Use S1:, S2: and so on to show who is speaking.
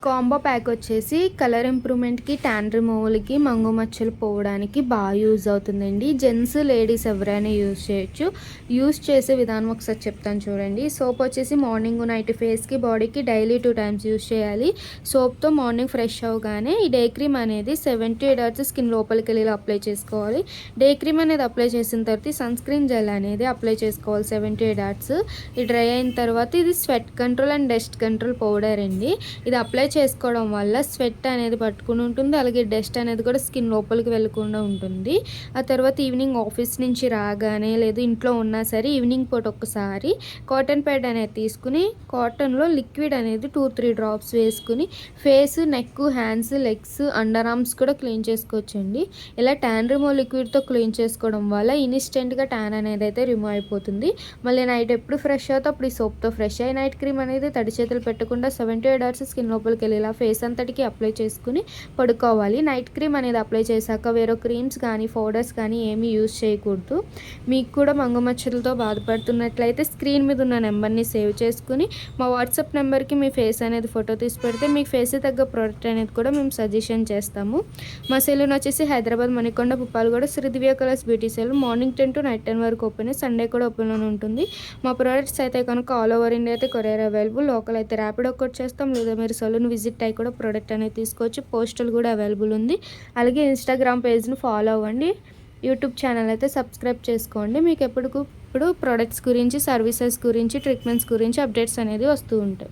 S1: Combo pack వచ్చేసి colour ఇంప్రూవ్మెంట్‌కి, tan రిమూవల్‌కి, మంగు మచ్చలు పోవడానికి బాగా యూజ్ అవుతుందండి. జెంట్స్, లేడీస్ ఎవరైనా యూజ్ చేయొచ్చు. యూజ్ చేసే విధానం ఒకసారి చెప్తాను చూడండి. సోప్ వచ్చేసి మార్నింగ్, నైట్ ఫేస్‌కి, బాడీకి డైలీ 2 టైమ్స్ యూజ్ చేయాలి. సోప్‌తో మార్నింగ్ ఫ్రెష్ అవ్వగానే ఈ డే క్రీమ్ అనేది 7-8 అవర్స్ స్కిన్ లోపలికెళ్ళి ఇలా అప్లై చేసుకోవాలి. డే క్రీమ్ అనేది అప్లై చేసిన తర్వాత సన్ స్క్రీన్ జెల్ అనేది అప్లై చేసుకోవాలి 7-8 అవర్స్. ఇది డ్రై అయిన తర్వాత ఇది sweat control and dust control powder అండి. ఇది అప్లై చేసుకోవడం వల్ల స్వెట్ అనేది పట్టుకుని ఉంటుంది. అలాగే డస్ట్ అనేది కూడా స్కిన్ లోపలికి వెళ్ళకుండా ఉంటుంది. ఆ తర్వాత ఈవినింగ్ ఆఫీస్ నుంచి రాగానే లేదు ఇంట్లో ఉన్నా సరే ఈవినింగ్ పూట ఒక్కసారి కాటన్ ప్యాడ్ అనేది తీసుకుని కాటన్లో లిక్విడ్ అనేది 2-3 డ్రాప్స్ వేసుకుని face, neck, hands, legs, under arms కూడా క్లీన్ చేసుకోవచ్చండి. ఇలా ట్యాన్ రిమూవ్ లిక్విడ్తో క్లీన్ చేసుకోవడం వల్ల ఇన్స్టెంట్గా ట్యాన్ అనేది అయితే రిమూవ్ అయిపోతుంది. మళ్ళీ నైట్ ఎప్పుడు ఫ్రెష్ అవుతా అప్పుడు ఈ సోప్తో ఫ్రెష్ అయ్యి నైట్ క్రీమ్ అనేది తడి చేతులు పెట్టకుండా 7-8 అవర్స్ స్కిన్ లోపలికి వెళ్ళి ఇలా ఫేస్ అంతటికి అప్లై చేసుకుని పడుకోవాలి. నైట్ క్రీమ్ అనేది అప్లై చేశాక వేరే క్రీమ్స్ కానీ పౌడర్స్ కానీ ఏమీ యూజ్ చేయకూడదు. మీకు కూడా మంగు మచ్చలతో బాధపడుతున్నట్లయితే స్క్రీన్ మీద ఉన్న నెంబర్ని సేవ్ చేసుకుని మా వాట్సాప్ నెంబర్కి మీ ఫేస్ అనేది ఫోటో తీసి పెడితే మీకు ఫేస్ తగ్గ ప్రోడక్ట్ అనేది కూడా మేము సజెషన్ చేస్తాము. మా సెలూన్ వచ్చేసి Hyderabad Manikonda Puppalaguda Sri Divya colours beauty salon. Morning 10 to night 10 వరకు ఓపెన్, సండే కూడా ఓపెన్లోనే ఉంటుంది. మా ప్రోడక్ట్స్ అయితే కనుక ఆల్ ఓవర్ ఇండియా అయితే కొరియర్ అవైలబుల్. లోకల్ అయితే ర్యాపిడో కోడ్ చేస్తాం, లేదా మీరు సలూన్ విజిట్ అయ్యి కూడా ప్రోడక్ట్ అనేది తీసుకోవచ్చు. పోస్టల్ కూడా అవైలబుల్ ఉంది. అలాగే ఇన్స్టాగ్రామ్ పేజ్ని ఫాలో అవ్వండి. యూట్యూబ్ ఛానల్ అయితే సబ్స్క్రైబ్ చేసుకోండి. మీకు ఇప్పుడు ప్రోడక్ట్స్ గురించి, సర్వీసెస్ గురించి, ట్రీట్మెంట్స్ గురించి అప్డేట్స్ అనేది వస్తూ ఉంటాయి.